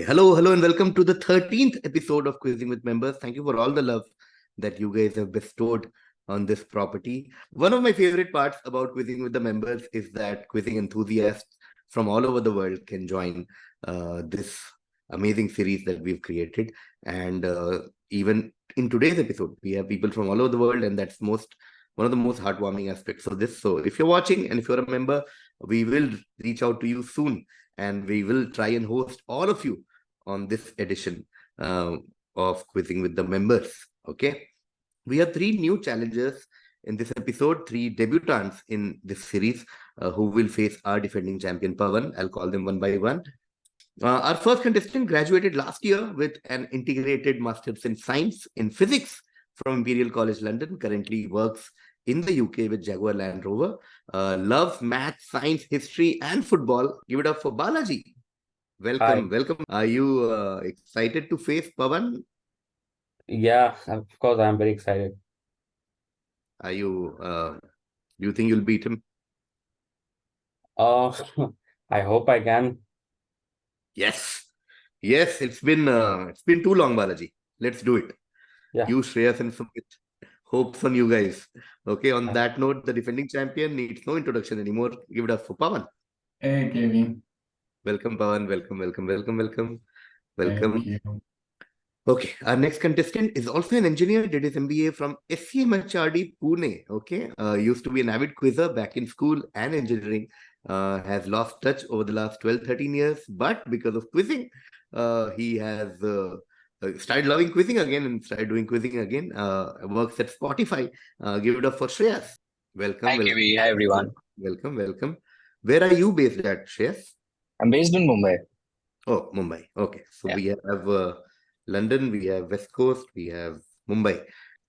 Hello, and welcome to the 13th episode of Quizzing with Members. Thank you for all the love that you guys have bestowed on this property. One of my favorite parts about Quizzing with the Members is that quizzing enthusiasts from all over the world can join this amazing series that we've created. And even in today's episode, we have people from all over the world, and that's one of the most heartwarming aspects of this. So if you're watching and if you're a member, we will reach out to you soon, and we will try and host all of you on this edition of Quizzing with the Members. Okay, we have three new challengers in this episode, three debutants in this series who will face our defending champion Pavan. I'll call them one by one. Our first contestant graduated last year with an integrated master's in science in physics from Imperial College London. Currently works in the UK with Jaguar Land Rover. Loves math, science, history, and football. Give it up for Balaji. Welcome. Are you excited to face Pavan? Yeah, of course, I'm very excited. Are you? You think you'll beat him? Uh, I hope I can. Yes. It's been too long, Balaji. Let's do it. Yeah. You, Shreyas, and Sumit. Hopes on you guys. Okay. On that note, the defending champion needs no introduction anymore. Give it up for Pavan. Hey, Kevin. Welcome, Pavan. Welcome. Thank you. Okay, our next contestant is also an engineer, did his MBA from SCMHRD Pune. Okay, used to be an avid quizzer back in school and engineering. Has lost touch over the last 12-13 years, but because of quizzing, he has started loving quizzing again and started doing quizzing again. Works at Spotify. Give it up for Shreyas. Welcome. Hi, Kevi. Hi, everyone. Welcome. Where are you based at, Shreyas? I'm based in Mumbai. Oh, Mumbai. Okay, so Yeah. we have London, we have West Coast, we have Mumbai.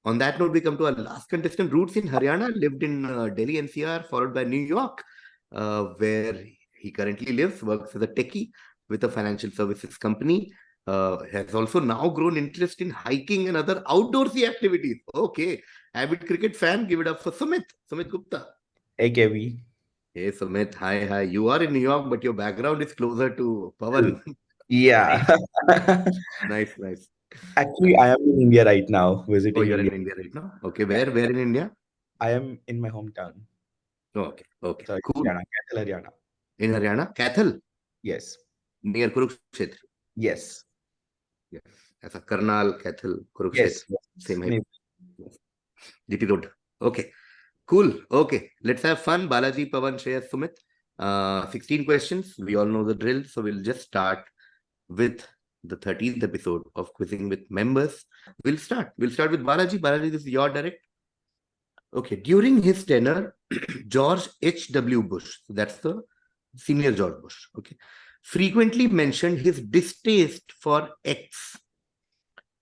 On that note, we come to our last contestant. Roots in Haryana, lived in Delhi NCR, followed by New York, where he currently lives, works as a techie with a financial services company. Has also now grown interest in hiking and other outdoorsy activities. Okay, avid cricket fan. Give it up for Sumit Gupta. Hey, Kevi. Hey, Sumit. Hi. You are in New York, but your background is closer to Pavan. Yeah. Nice. Actually, I am in India right now, Oh, visiting you're India. in India right now? Okay, where in India? I am in my hometown. Oh, okay. So, Cool. Haryana, Kathal, Haryana. In Haryana? Kathal? Yes. Near Kurukshetra? Yes. Yes. As a Karnal, Kathal, Kurukshetra. Yes. Same height. GT Road. Okay. Cool. Okay. Let's have fun. Balaji, Pavan, Shreyas, Sumit. 16 questions. We all know the drill. So we'll just start with the 13th episode of Quizzing with Members. We'll start with Balaji. Balaji, this is your direct. Okay. During his tenure, George H.W. Bush, so that's the senior George Bush, okay, frequently mentioned his distaste for X.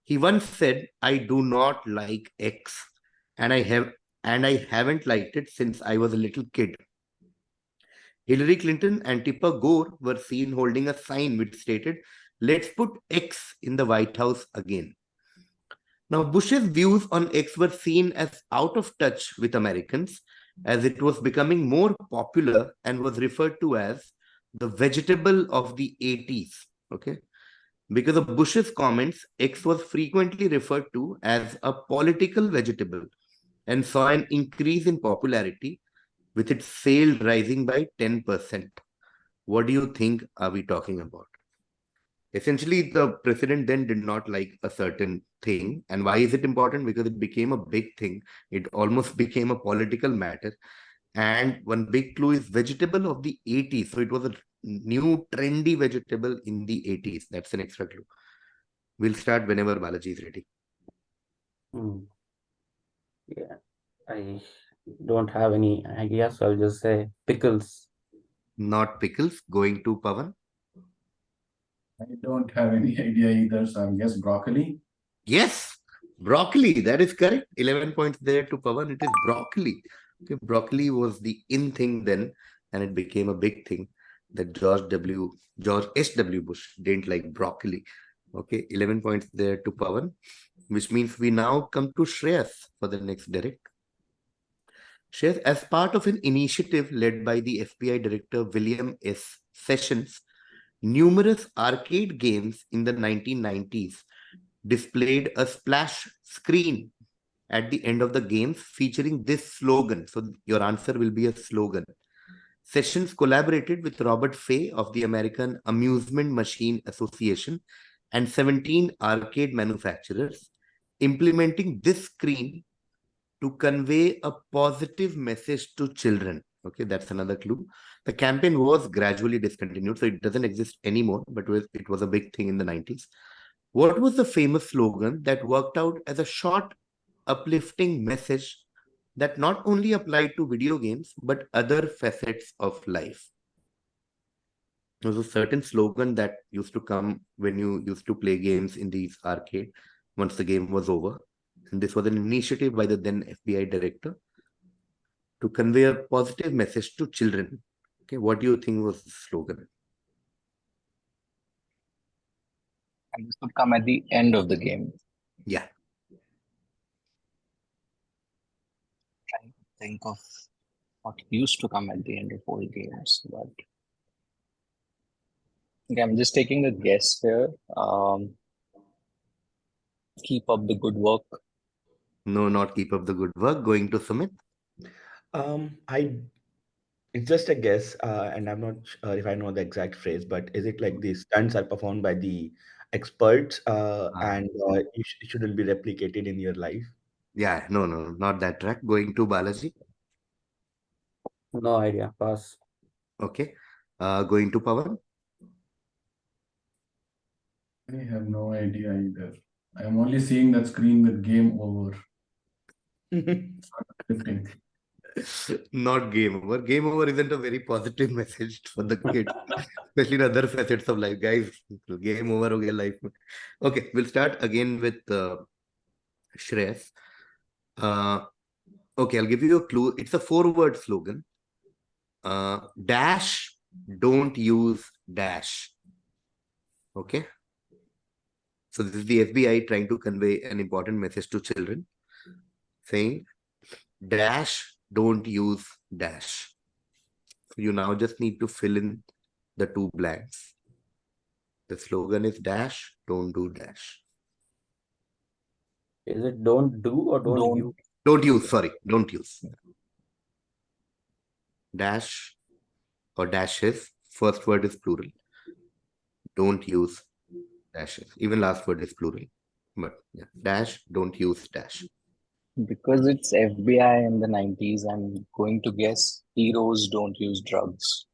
He once said, "I do not like X, and I haven't liked it since I was a little kid." Hillary Clinton and Tipper Gore were seen holding a sign which stated, "Let's put X in the White House again." Now, Bush's views on X were seen as out of touch with Americans, as it was becoming more popular and was referred to as the vegetable of the 80s. Okay. Because of Bush's comments, X was frequently referred to as a political vegetable and saw an increase in popularity, with its sale rising by 10%. What do you think are we talking about? Essentially, the president then did not like a certain thing. And why is it important? Because it became a big thing. It almost became a political matter. And one big clue is vegetable of the 80s. So it was a new trendy vegetable in the 80s. That's an extra clue. We'll start whenever Balaji is ready. Yeah, I don't have any idea, so I'll just say pickles. Not pickles. Going to Pavan. I don't have any idea either, so I guess broccoli. Yes, broccoli. That is correct. 11 points there to Pavan. It is broccoli. Okay, broccoli was the in thing then, and it became a big thing that George H.W. Bush didn't like broccoli. Okay, 11 points there to Pavan, which means we now come to Shreyas for the next direct. Shreyas, as part of an initiative led by the FBI Director William S. Sessions Numerous arcade games in the 1990s displayed a splash screen at the end of the games featuring this slogan. So your answer will be a slogan. Sessions collaborated with Robert Fay of the American Amusement Machine Association and 17 arcade manufacturers, implementing this screen to convey a positive message to children. Okay, that's another clue. The campaign was gradually discontinued, so it doesn't exist anymore, but it was a big thing in the 90s. What was the famous slogan that worked out as a short, uplifting message that not only applied to video games, but other facets of life? There was a certain slogan that used to come when you used to play games in these arcade once the game was over. And this was an initiative by the then FBI director to convey a positive message to children. Okay, what do you think was the slogan? And this would come at the end of the game. Yeah. Trying to think of what used to come at the end of all games, but okay, I'm just taking a guess here. Keep up the good work. No, not keep up the good work. Going to Sumit. It's just a guess, and I'm not sure if I know the exact phrase, but is it like the stunts are performed by the experts, and it shouldn't be replicated in your life? Yeah, no, not that track. Going to Balaji. No idea. Pass. Okay. Going to Pavan. I have no idea either. I'm only seeing that screen with game over. It's not uplifting. Not game over. Game over isn't a very positive message for the kids, especially in other facets of life. Guys, game over ho gaya life. Okay, we'll start again with Shreyas. Okay, I'll give you a clue. It's a 4-word slogan. Dash, don't use dash. Okay. So this is the FBI trying to convey an important message to children, saying dash, don't use dash. So you now just need to fill in the 2 blanks. The slogan is dash, don't do dash. Is it don't do or don't use? Don't use, sorry, don't use. Dash or dashes, first word is plural. Don't use dashes. Even last word is plural. But yeah, dash, don't use dash. Because it's FBI in the 90s, I'm going to guess heroes don't use drugs.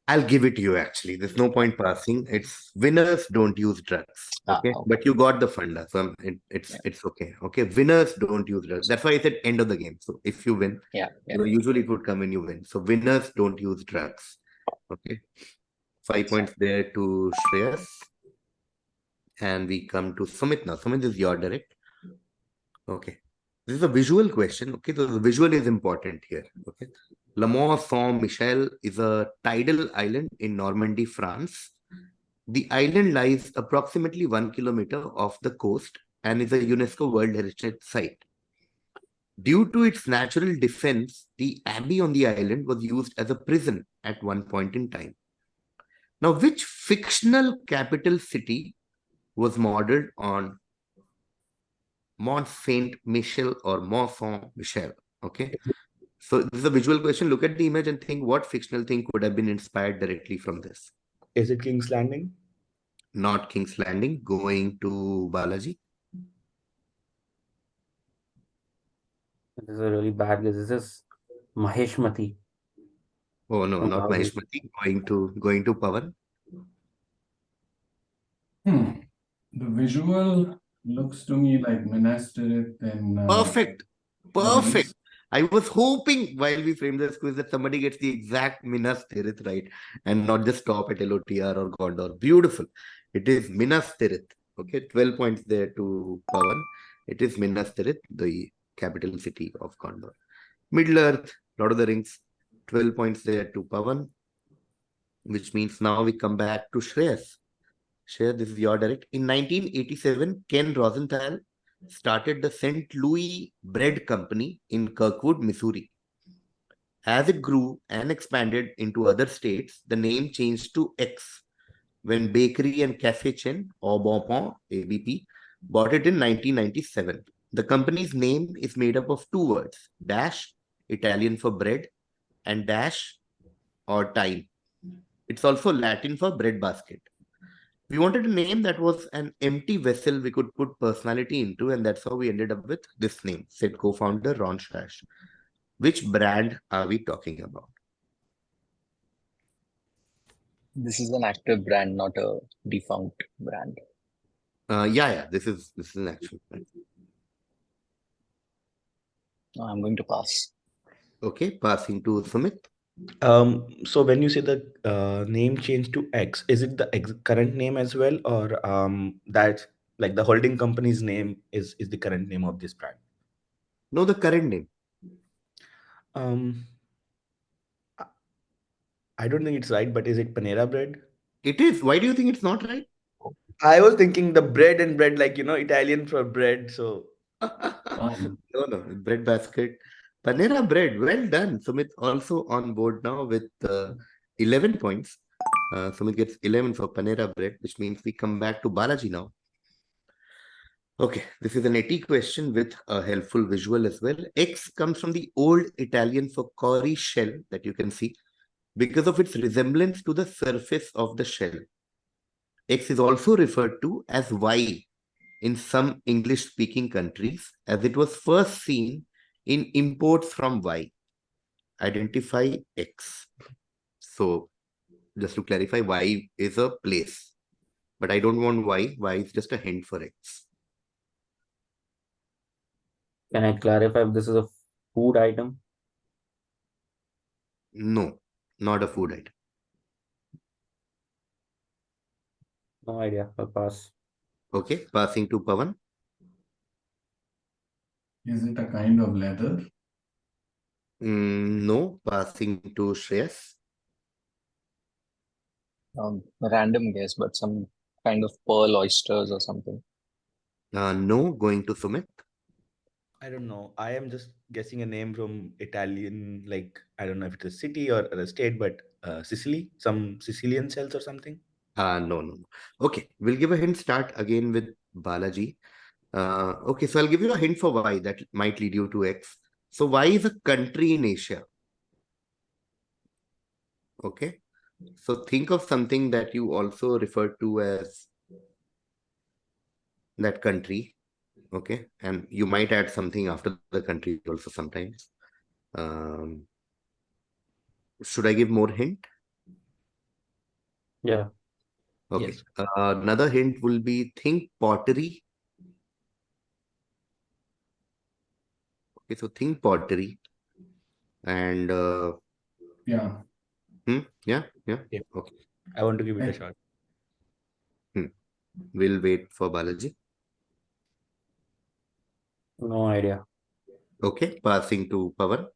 I'll give it to you actually. There's no point passing. It's winners don't use drugs. Okay. Okay. But you got the funda. So it's okay. Okay. Winners don't use drugs. That's why I said end of the game. So if you win, Yeah. usually it would come when you win. So winners don't use drugs. Okay. 5 points there to Shreyas. And we come to Sumit now. Sumit is your direct. Okay. This is a visual question. Okay. So the visual is important here. Okay. Le Mont-Saint-Michel is a tidal island in Normandy, France. The island lies approximately 1 kilometer off the coast and is a UNESCO World Heritage Site. Due to its natural defense, the abbey on the island was used as a prison at one point in time. Now, which fictional capital city was modeled on Mont Saint-Michel or Mont Saint-Michel? Okay. So this is a visual question. Look at the image and think what fictional thing could have been inspired directly from this. Is it King's Landing? Not King's Landing. Going to Balaji. This is a really bad guess. This is Maheshmati. Oh no, from not Balaji. Maheshmati. Going to Pavan. The visual looks to me like Minas Tirith in Perfect. Perfect. Greece. I was hoping while we frame this quiz that somebody gets the exact Minas Tirith right and not just stop at LOTR or Gondor. Beautiful. It is Minas Tirith. Okay, 12 points there to Pavan. It is Minas Tirith, the capital city of Gondor. Middle Earth, Lord of the Rings, 12 points there to Pavan, which means now we come back to Shreyas. Shreyas, this is your direct. In 1987, Ken Rosenthal started the St. Louis Bread Company in Kirkwood, Missouri. As it grew and expanded into other states, the name changed to X when bakery and cafe chain, Au Bon Pain, ABP, bought it in 1997. The company's name is made up of two words, dash, Italian for bread, and dash or time. It's also Latin for bread basket. We wanted a name that was an empty vessel we could put personality into, and that's how we ended up with this name, said co-founder Ron Shash. Which brand are we talking about? This is an active brand, not a defunct brand. Yeah, this is an actual brand. I'm going to pass. Okay, passing to Sumit. So when you say the name change to X, is it the current name as well, or that like the holding company's name is the current name of this brand? No, the current name. Um, I don't think it's right, but is it Panera Bread? It is. Why do you think it's not right? I was thinking the bread and bread, like Italian for bread. So No, bread basket. Panera bread. Well done. Sumit also on board now with 11 points. Sumit gets 11 for Panera bread, which means we come back to Balaji now. Okay, this is an 80 question with a helpful visual as well. X comes from the old Italian for cowrie shell that you can see because of its resemblance to the surface of the shell. X is also referred to as Y in some English-speaking countries, as it was first seen in imports from Y. Identify X. So, just to clarify, Y is a place. But I don't want Y. Y is just a hint for X. Can I clarify if this is a food item? No, not a food item. No idea. I'll pass. Okay, passing to Pavan. Is it a kind of leather? No, passing to Shreyas. Random guess, but some kind of pearl oysters or something. No, going to Sumit. I don't know. I am just guessing a name from Italian, like I don't know if it's a city or a state, but Sicily, some Sicilian cells or something. No. Okay, we'll give a hint. Start again with Balaji. Okay, so I'll give you a hint for Y that might lead you to X. So Y is a country in Asia. Okay, so think of something that you also refer to as that country. Okay, and you might add something after the country also sometimes. Should I give more hint? Yeah. Okay. Yes. Another hint will be think pottery. Okay, so think pottery. And Yeah. yeah. Yeah. Okay. I want to give it a shot. We'll wait for Balaji. No idea. Okay, passing to Pavan.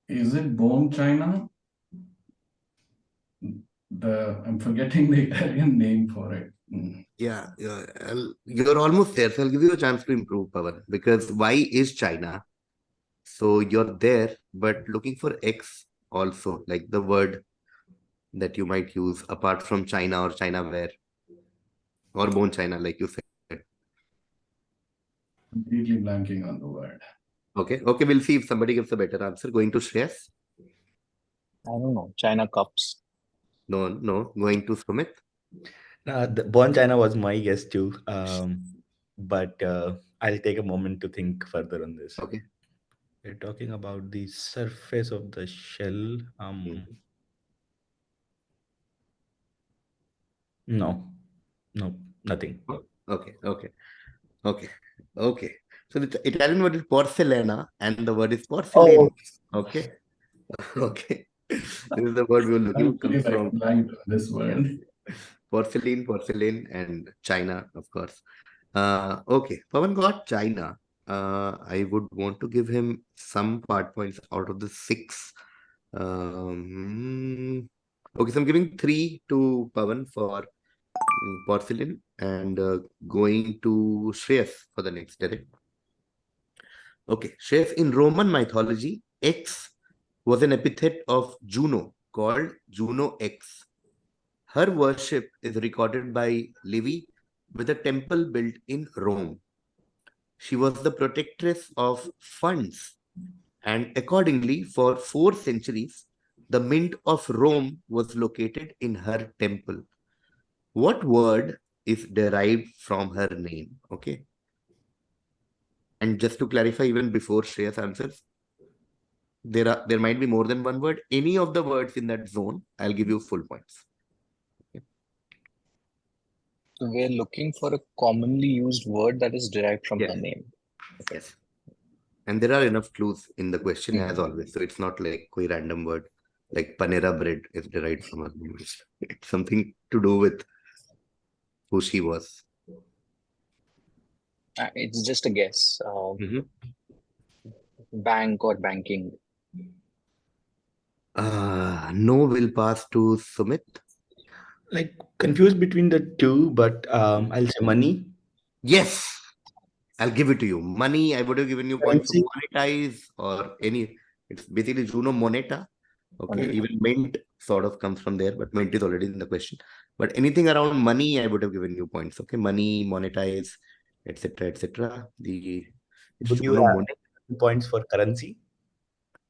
Is it bone china? I'm forgetting the Italian name for it. Yeah, you're almost there. So I'll give you a chance to improve, Pavan, because Y is China. So you're there, but looking for X also, like the word that you might use apart from China or China ware or bone China, like you said. Completely blanking on the word. Okay, we'll see if somebody gives a better answer. Going to Shreyas? I don't know. China cups. No. Going to Sumit? The Born China was my guess too. But I'll take a moment to think further on this. Okay. We're talking about the surface of the shell. No, nothing. Okay. So the Italian word is porcellana and the word is porcelain. Okay. This is the word we were looking comes from this word. porcelain, and China, of course. Okay. Pavan got China. I would want to give him some part points out of the 6. Okay, so I'm giving 3 to Pavan for porcelain and going to Shreyas for the next direct. Okay, Shreyas, in Roman mythology, X was an epithet of Juno called Juno X. Her worship is recorded by Livy with a temple built in Rome. She was the protectress of funds, and accordingly, for 4 centuries, the Mint of Rome was located in her temple. What word is derived from her name? Okay. And just to clarify, even before Shreyas answers, there might be more than one word. Any of the words in that zone, I'll give you full points. So we're looking for a commonly used word that is derived from Yes. her name. Yes. And there are enough clues in the question as Mhm. always. So it's not like a random word like Panera bread is derived from her name. It's something to do with who she was. It's just a guess. Mhm. Bank or banking. No will pass to Sumit. Like confused between the two, but I'll say money. Yes, I'll give it to you. Money, I would have given you points for Currency. monetize or any. It's basically Juno Moneta. Okay, Moneta. even mint sort of comes from there, but mint is already in the question. But anything around money, I would have given you points. Okay, money, monetize, etc., etc. It's Would you Juno Mon. have points for currency?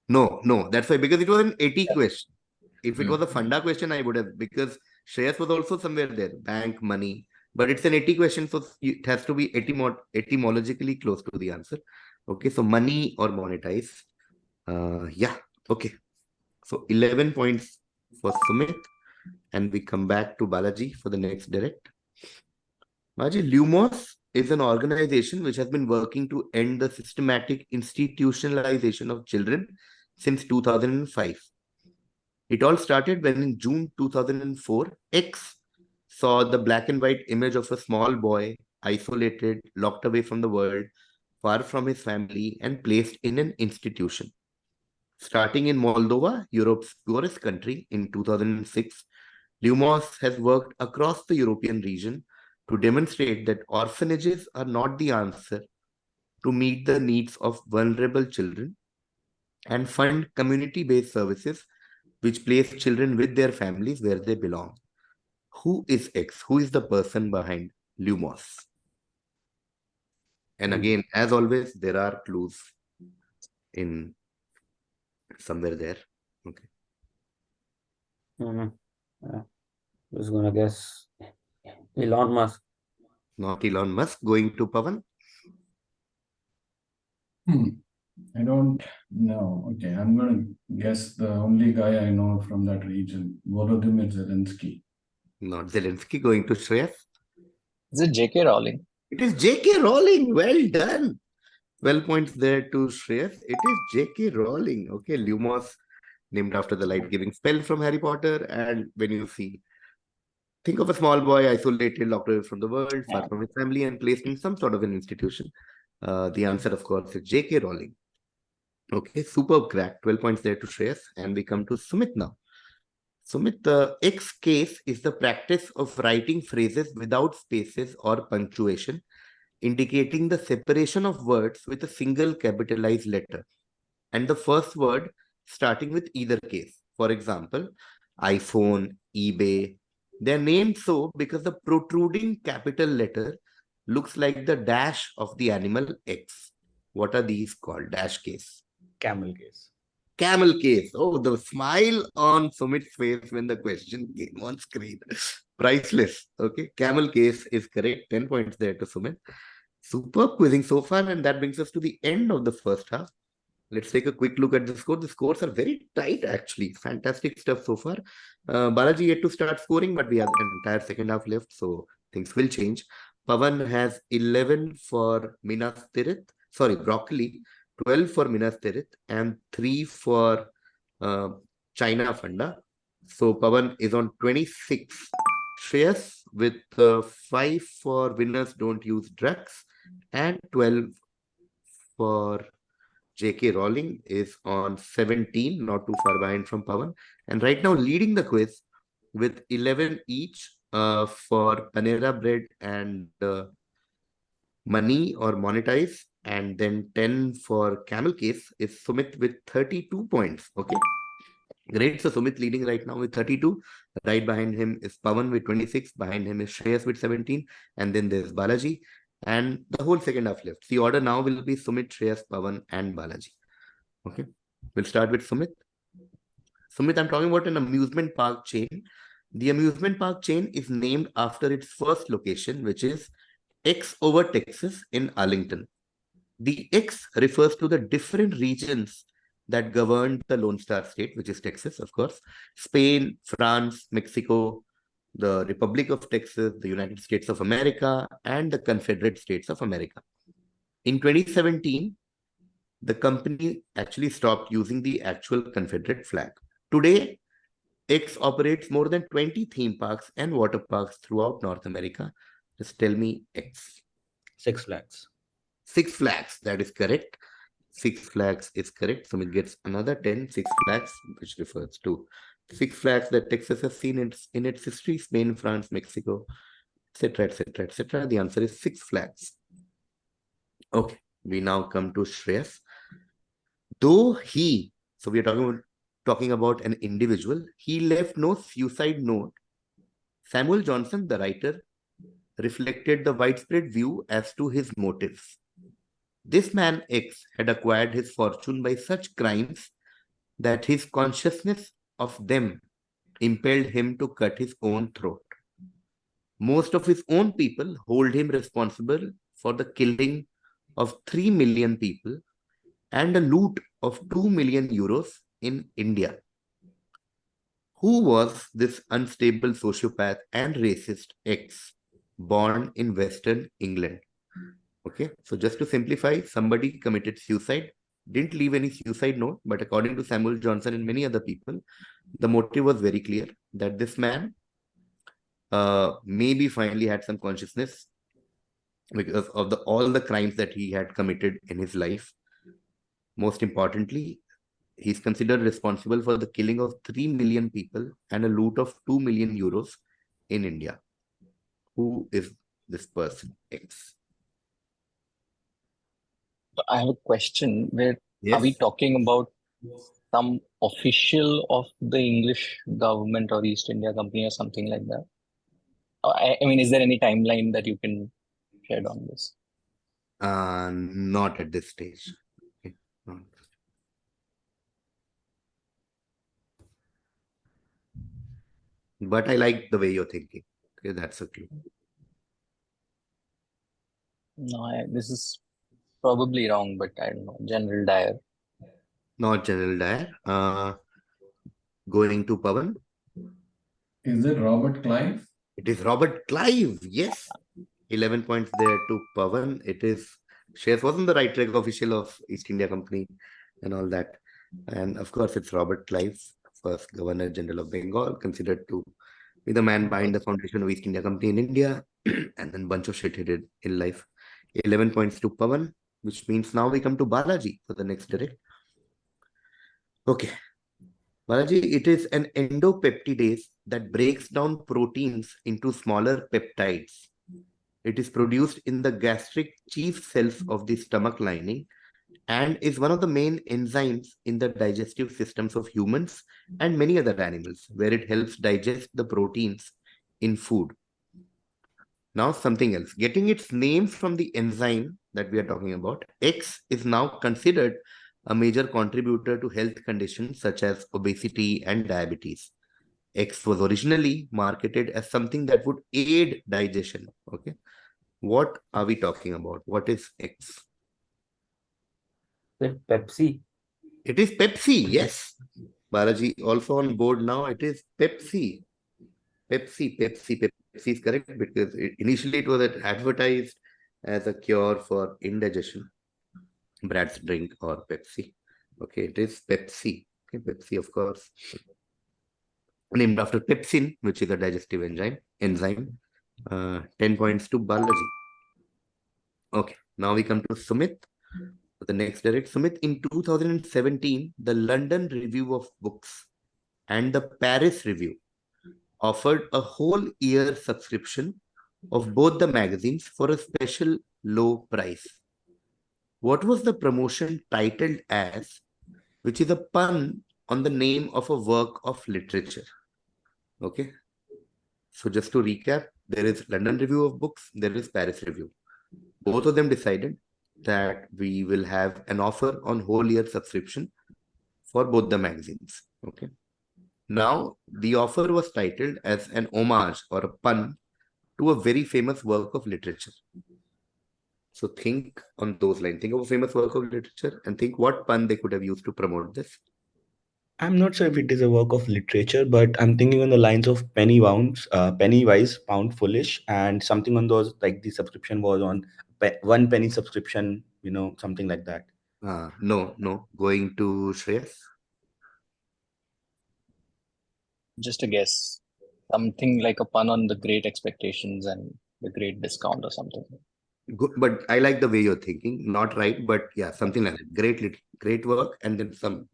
No, that's why, because it was an 80 question. If it Hmm. was a funda question, I would have, because Shreyas was also somewhere there, bank, money, but it's an 80 question, so it has to be etymologically close to the answer. Okay, so money or monetize. Yeah, okay. So 11 points for Sumit, and we come back to Balaji for the next direct. Balaji, Lumos is an organization which has been working to end the systematic institutionalization of children since 2005. It all started when in June 2004, X saw the black and white image of a small boy, isolated, locked away from the world, far from his family, and placed in an institution. Starting in Moldova, Europe's poorest country, in 2006, Lumos has worked across the European region to demonstrate that orphanages are not the answer to meet the needs of vulnerable children and fund community-based services which place children with their families where they belong. Who is X? Who is the person behind Lumos? And again, as always, there are clues in somewhere there. Okay. Who's gonna guess? Elon Musk. Not Elon Musk. Going to Pavan. I don't know. Okay, I'm gonna guess the only guy I know from that region, Volodymyr Zelensky. Not Zelensky. Going to Shreyas. Is it J.K. Rowling? It is J.K. Rowling. Well done. 12 points there to Shreyas. It is J.K. Rowling. Okay, Lumos, named after the light-giving spell from Harry Potter. And when you see, think of a small boy isolated, locked away from the world, far from his family, and placed in some sort of an institution. The answer, of course, is J.K. Rowling. Okay, superb crack. 12 points there to Shreyas. And we come to Sumit now. Sumit, the X case is the practice of writing phrases without spaces or punctuation, indicating the separation of words with a single capitalized letter, and the first word starting with either case. For example, iPhone, eBay. They're named so because the protruding capital letter looks like the dash of the animal X. What are these called? Dash case. Camel case. Camel case. Oh, the smile on Sumit's face when the question came on screen. Priceless. Okay. Camel case is correct. 10 points there to Sumit. Superb quizzing so far, and that brings us to the end of the first half. Let's take a quick look at the score. The scores are very tight, actually. Fantastic stuff so far. Balaji yet to start scoring, but we have an entire second half left, so things will change. Pavan has 11 for Minas Tirith. Sorry, Broccoli. 12 for Minas Tirith and 3 for China Funda. So Pavan is on 26. Shreyas with 5 for Winners Don't Use Drugs and 12 for J.K. Rowling is on 17, not too far behind from Pavan. And right now leading the quiz with 11 each for Panera Bread and money or monetize. and then 10 for Camel Case is Sumit with 32 points. Okay. Great. So Sumit leading right now with 32. Right behind him is Pavan with 26. Behind him is Shreyas with 17. And then there's Balaji. And the whole second half left. The order now will be Sumit, Shreyas, Pavan, and Balaji. Okay. We'll start with Sumit. Sumit, I'm talking about an amusement park chain. The amusement park chain is named after its first location, which is X over Texas in Arlington. The X refers to the different regions that governed the Lone Star State, which is Texas, of course, Spain, France, Mexico, the Republic of Texas, the United States of America, and the Confederate States of America. In 2017, the company actually stopped using the actual Confederate flag. Today, X operates more than 20 theme parks and water parks throughout North America. Just tell me X. Six Flags. Six Flags, that is correct. Six Flags is correct. Sumit gets another 10 Six Flags, which refers to Six Flags that Texas has seen in its history, Spain, France, Mexico, etc., etc., etc. The answer is Six Flags. Okay, we now come to Shreyas. Though so we are talking about an individual, he left no suicide note. Samuel Johnson, the writer, reflected the widespread view as to his motives. This man X had acquired his fortune by such crimes that his consciousness of them impelled him to cut his own throat. Most of his own people hold him responsible for the killing of 3 million people and a loot of 2 million euros in India. Who was this unstable sociopath and racist X born in Western England? Okay, so just to simplify, somebody committed suicide, didn't leave any suicide note, but according to Samuel Johnson and many other people, the motive was very clear that this man maybe finally had some consciousness because of all the crimes that he had committed in his life. Most importantly, he's considered responsible for the killing of 3 million people and a loot of 2 million euros in India. Who is this person X? I have a question. Are we Yes. talking about some official of the English government or East India Company or something like that? I mean, is there any timeline that you can shed on this? Not at this stage. Okay. But I like the way you're thinking. Okay, that's a clue. No, this is probably wrong, but I don't know. General Dyer. Not General Dyer. Going to Pavan. Is it Robert Clive? It is Robert Clive. Yes. 11 points there to Pavan. It is Shreyas wasn't the right track official of East India Company and all that. And of course, it's Robert Clive, first Governor General of Bengal, considered to be the man behind the foundation of East India Company in India, and then bunch of shit he did in life. 11 points to Pavan, which means now we come to Balaji for the next direct. Okay. Balaji, it is an endopeptidase that breaks down proteins into smaller peptides. It is produced in the gastric chief cells of the stomach lining and is one of the main enzymes in the digestive systems of humans and many other animals, where it helps digest the proteins in food. Now something else. Getting its name from the enzyme that we are talking about, X is now considered a major contributor to health conditions such as obesity and diabetes. X was originally marketed as something that would aid digestion. Okay. What are we talking about? What is X? Is it Pepsi? It is Pepsi, yes. Balaji also on board now. It is Pepsi. Pepsi is correct because initially it was advertised as a cure for indigestion. Brad's drink or Pepsi. Okay, it is Pepsi. Okay, Pepsi, of course. Named after pepsin, which is a digestive enzyme. 10 points to Balaji. Okay, now we come to Sumit. The next direct. Sumit, in 2017, the London Review of Books and the Paris Review offered a whole year subscription of both the magazines for a special low price. What was the promotion titled as, which is a pun on the name of a work of literature? Okay. So just to recap, there is London Review of Books, there is Paris Review. Both of them decided that we will have an offer on whole year subscription for both the magazines. Okay. Now, the offer was titled as an homage or a pun to a very famous work of literature. So think on those lines. Think of a famous work of literature and think what pun they could have used to promote this. I'm not sure if it is a work of literature, but I'm thinking on the lines of penny wise, pound foolish, and something on those, like the subscription was on 1 penny subscription, something like that. No. Going to Shreyas. Just a guess. Something like a pun on the great expectations and the great discount or something. Good, but I like the way you're thinking. Not right, but yeah, something like that. Great work, and then some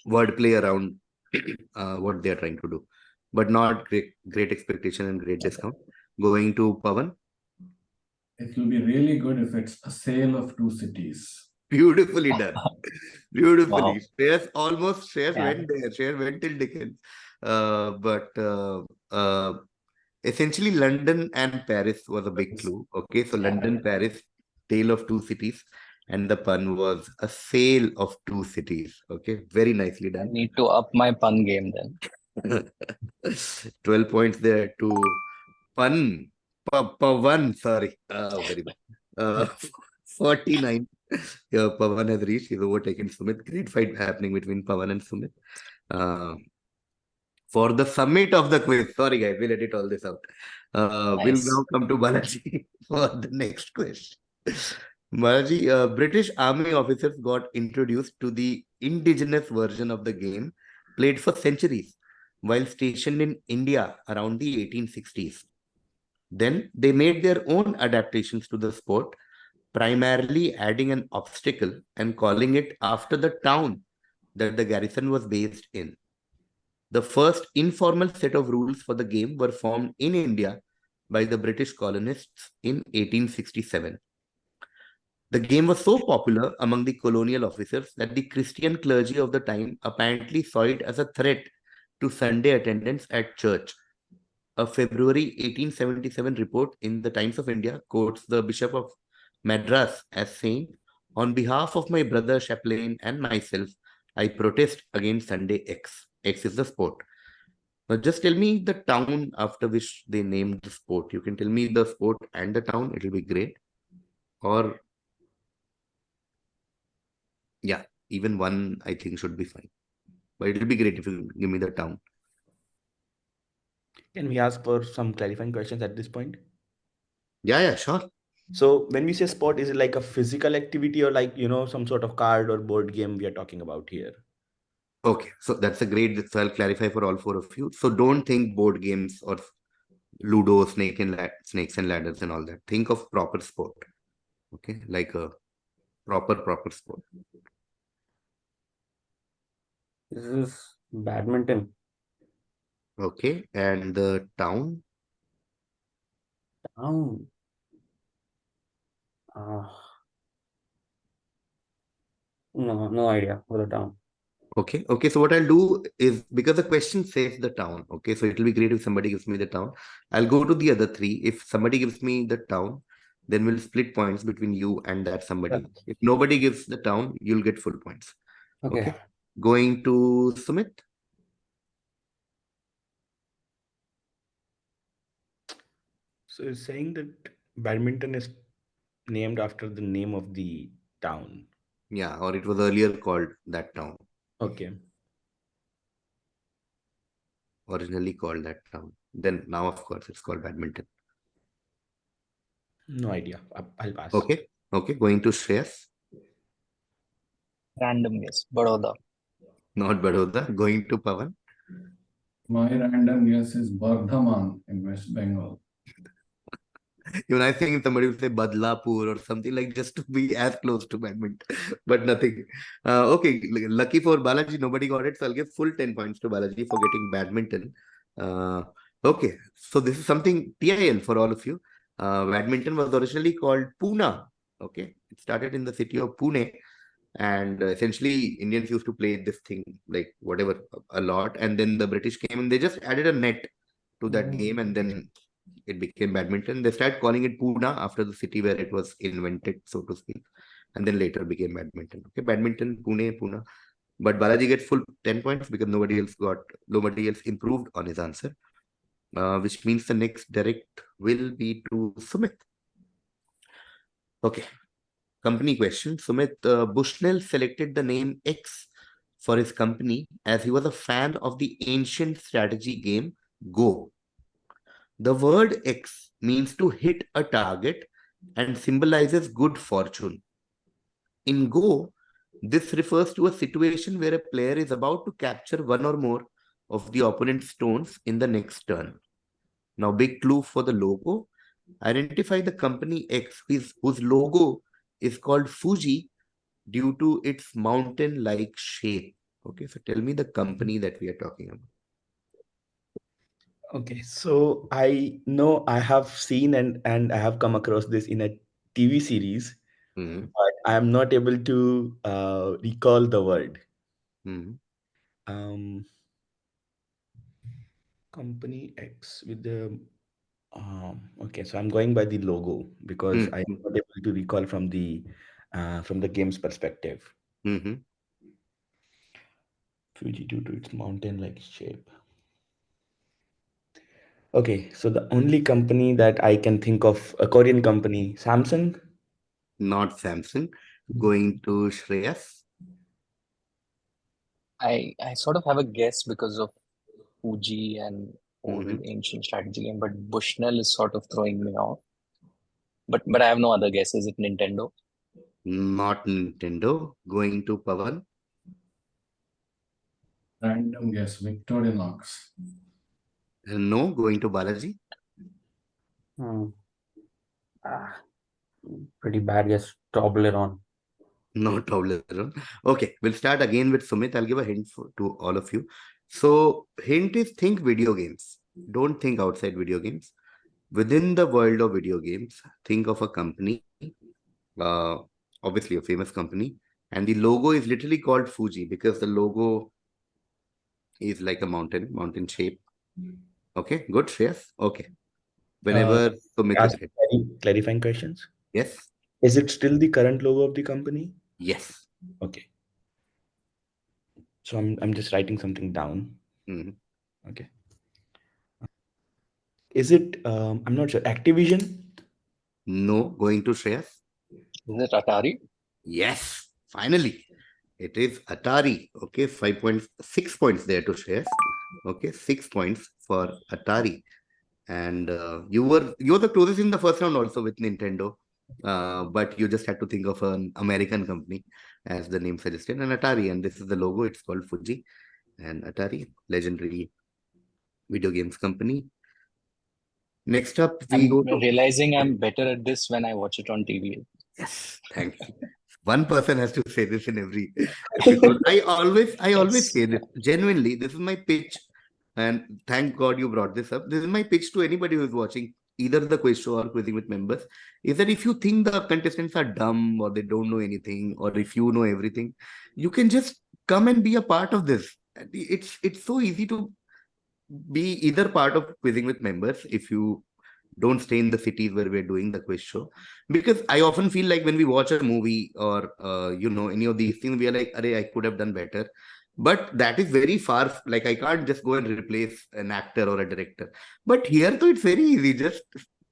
wordplay around what they're trying to do, but not great expectation and great discount. Going to Pavan. It will be really good if it's A Sale of Two Cities. Beautifully done. Beautifully. Wow. Shreyas Yeah. went there. Shreyas went till Dickens. But essentially London and Paris was a big clue. Okay, so London, Paris, Tale of Two Cities, and the pun was A Sale of Two Cities. Okay, very nicely I done. need to up my pun game then. 12 points there to Pavan, sorry. Very bad. 49. Yeah, Pavan has reached. He's overtaken Sumit. Great fight happening between Pavan and Sumit. For the summit of the quiz. Sorry, guys, we'll edit all this out. We'll Nice. now come to Balaji for the next question. Balaji, British Army officers got introduced to the indigenous version of the game played for centuries while stationed in India around the 1860s. Then they made their own adaptations to the sport, primarily adding an obstacle and calling it after the town that the garrison was based in. The first informal set of rules for the game were formed in India by the British colonists in 1867. The game was so popular among the colonial officers that the Christian clergy of the time apparently saw it as a threat to Sunday attendance at church. A February 1877 report in the Times of India quotes the Bishop of Madras as saying, "On behalf of my brother Chaplain and myself, I protest against Sunday X. X is the sport." Now just tell me the town after which they named the sport. You can tell me the sport and the town. It will be great. Or, yeah, even one I think should be fine. But it will be great if you give me the town. Can we ask for some clarifying questions at this point? Yeah, sure. So when we say sport, is it like a physical activity or like, some sort of card or board game we are talking about here? Okay, so that's a great, so I'll clarify for all four of you. So don't think board games or Ludo, snakes and ladders and all that. Think of proper sport. Okay, like a proper sport. This is badminton. Okay, and the town? Town. No idea for the town. Okay, so what I'll do is, because the question says the town, okay, so it'll be great if somebody gives me the town. I'll go to the other three. If somebody gives me the town, then we'll split points between you and that somebody. Yeah. If nobody gives the town, you'll get full points. Okay. Going to Sumit. So you're saying that badminton is named after the name of the town. Yeah, or it was earlier called that town. Okay. Originally called that town. Then now, of course, it's called badminton. No idea. I'll pass. Okay, going to Shreyas. Random guess. Baroda. Not Baroda. Going to Pavan. My random guess is Bardhaman in West Bengal. Even I think somebody would say Badlapur or something, like just to be as close to badminton, but nothing. Okay, lucky for Balaji, nobody got it. So I'll give full 10 points to Balaji for getting badminton. Okay, so this is something TIL for all of you. Badminton was originally called Pune Okay, it started in the city of Pune, and essentially Indians used to play this thing like whatever a lot, and then the British came and they just added a net to that game, and then it became badminton. They started calling it Pune after the city where it was invented, so to speak, and then later became badminton. Okay, badminton, Pune. But Balaji gets full 10 points because nobody else improved on his answer, which means the next direct will be to Sumit. Okay, company question. Sumit, Bushnell selected the name X for his company as he was a fan of the ancient strategy game Go. The word X means to hit a target and symbolizes good fortune. In Go, this refers to a situation where a player is about to capture one or more of the opponent's stones in the next turn. Now, big clue for the logo. Identify the company X whose logo is called Fuji due to its mountain-like shape. Okay, so tell me the company that we are talking about. Okay, so I know I have seen and I have come across this in a TV series, Mhm, but I am not able to recall the word. mhm. Company X with the okay, so I'm going by the logo because I'm Mhm, not able to recall from the game's perspective. mhm. Fuji due to its mountain-like shape. Okay, so the only company that I can think of, a Korean company, Samsung. Not Samsung. Going to Shreyas. I sort of have a guess because of Fuji and old Mhm. ancient strategy game, but Bushnell is sort of throwing me off. But I have no other guess. Is it Nintendo? Not Nintendo. Going to Pavan. Random guess, Victorinox. No, going to Balaji. Hmm. Pretty bad guess. Toblerone. No Toblerone. Okay, we'll start again with Sumit. I'll give a hint to all of you. So, hint is think video games. Don't think outside video games. Within the world of video games, think of a company, uh, obviously a famous company, and the logo is literally called Fuji because the logo is like a mountain shape. Okay, good, Shreyas. Okay, whenever Sumit is Ask ready. clarifying questions. Yes, Is it still the current logo of the company? yes. Okay. So I'm just writing something down. Mhm. Okay. Is it I'm not sure. Activision? No, going to Shreyas. Is it Atari? Yes, finally. It is Atari. Okay, 5.6 points there to Shreyas. Okay, 6 points for Atari. And you're the closest in the first round also with Nintendo. But you just had to think of an American company, as the name suggested, and Atari. And this is the logo. It's called Fuji. And Atari, legendary video games company. Next up, we I'm go to realizing I'm better at this when I watch it on TV. yes. Thank you. One person has to say this in every episode. I always say this genuinely. This is my pitch, and thank God you brought this up. This is my pitch to anybody who is watching either the quiz show or quizzing with members. Is that if you think the contestants are dumb or they don't know anything, or if you know everything, you can just come and be a part of this. It's so easy to be either part of quizzing with members if you don't stay in the cities where we're doing the quiz show, because I often feel like when we watch a movie or any of these things, we are like, I could have done better, but that is very far. Like, I can't just go and replace an actor or a director, but here though it's very easy. Just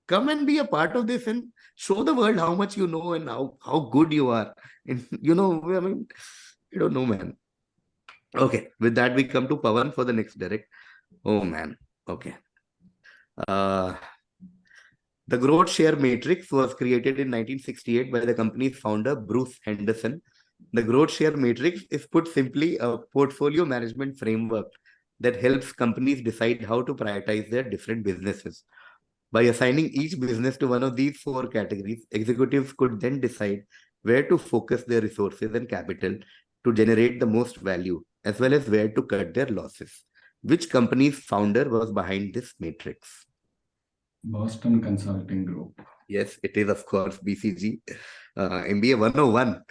come and be a part of this and show the world how much you know and how good you are. And I mean, I don't know, man. Okay, with that we come to Pavan for the next direct. Oh man. Okay. uh The growth share matrix was created in 1968 by the company's founder, Bruce Henderson. The growth share matrix is, put simply, a portfolio management framework that helps companies decide how to prioritize their different businesses. By assigning each business to one of these four categories, executives could then decide where to focus their resources and capital to generate the most value, as well as where to cut their losses. Which company's founder was behind this matrix? Boston Consulting Group. Yes, it is, of course, BCG. MBA 101.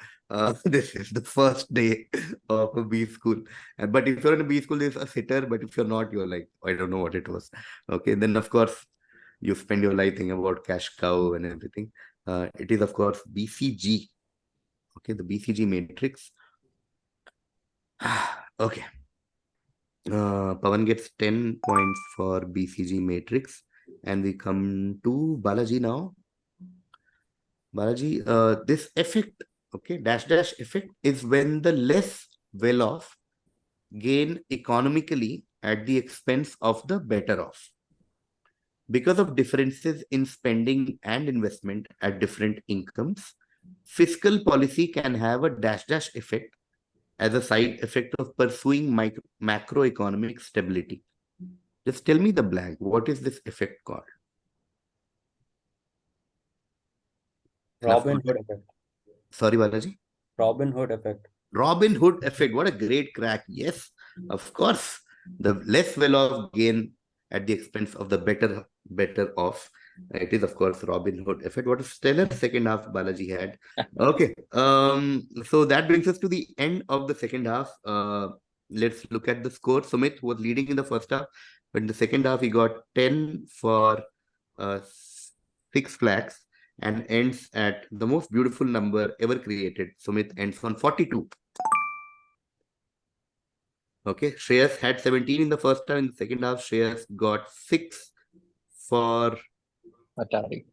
This is the first day of a B school. But if you're in a B school, there's a sitter. But if you're not, you're like, I don't know what it was. Okay, then of course, you spend your life thinking about cash cow and everything. It is, of course, BCG. Okay, the BCG matrix. Okay. Pavan gets 10 points for BCG matrix. And we come to Balaji now. Balaji, this effect, okay, dash dash effect is when the less well-off gain economically at the expense of the better off. Because of differences in spending and investment at different incomes, fiscal policy can have a dash dash effect as a side effect of pursuing macroeconomic stability. Just tell me the blank. What is this effect called? Robin Hood effect. Sorry, Balaji. Robin Hood effect. Robin Hood effect. What a great crack. Yes, of course. The less well-off gain at the expense of the better off. It is, of course, Robin Hood effect. What a stellar second half Balaji had. Okay. So that brings us to the end of the second half. Let's look at the score. Sumit was leading in the first half, but in the second half, he got 10 for 6 lakhs and ends at the most beautiful number ever created. Sumit ends on 42. Okay, Shreyas had 17 in the first half. In the second half, Shreyas got 6 for Atari.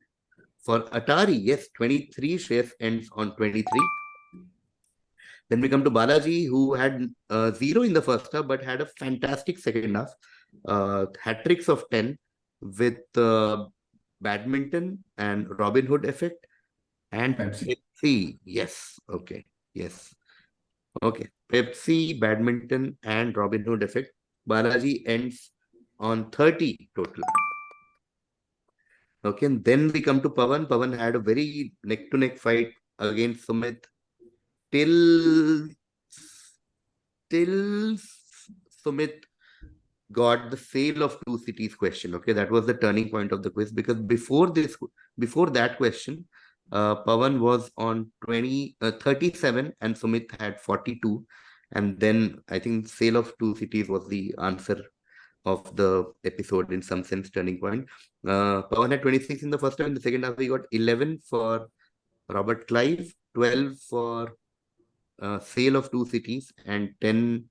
Atari. Yes, 23. Shreyas ends on 23. Then we come to Balaji, who had 0 in the first half, but had a fantastic second half. Hat-tricks of 10 with badminton and Robin Hood effect and Pepsi. Pepsi. Yes. Okay. Yes. Okay. Pepsi, badminton, and Robin Hood effect. Balaji ends on 30 total. Okay. And then we come to Pavan. Pavan had a very neck-to-neck fight against Sumit till Sumit got the sale of 2 cities question. Okay, that was the turning point of the quiz, because before that question, Pavan was on 37 and Sumit had 42, and then I think sale of 2 cities was the answer of the episode, in some sense, turning point. Pavan had 26 in the first half. In the second half, he got 11 for Robert Clive, 12 for sale of 2 cities, and 10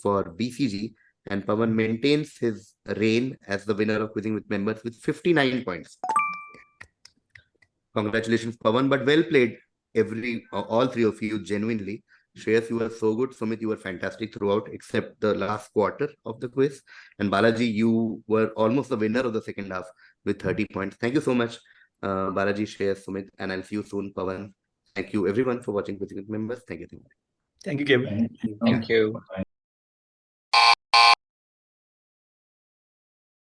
for BCG. And Pavan maintains his reign as the winner of Quizzing with Members with 59 points. Congratulations, Pavan, but well played, all 3 of you, genuinely. Shreyas, you were so good. Sumit, you were fantastic throughout, except the last quarter of the quiz. And Balaji, you were almost the winner of the second half with 30 points. Thank you so much, Balaji, Shreyas, Sumit, and I'll see you soon, Pavan. Thank you, everyone, for watching Quizzing with Members. Thank you. Thank you, Kevin. Thank you. Thank you. Bye.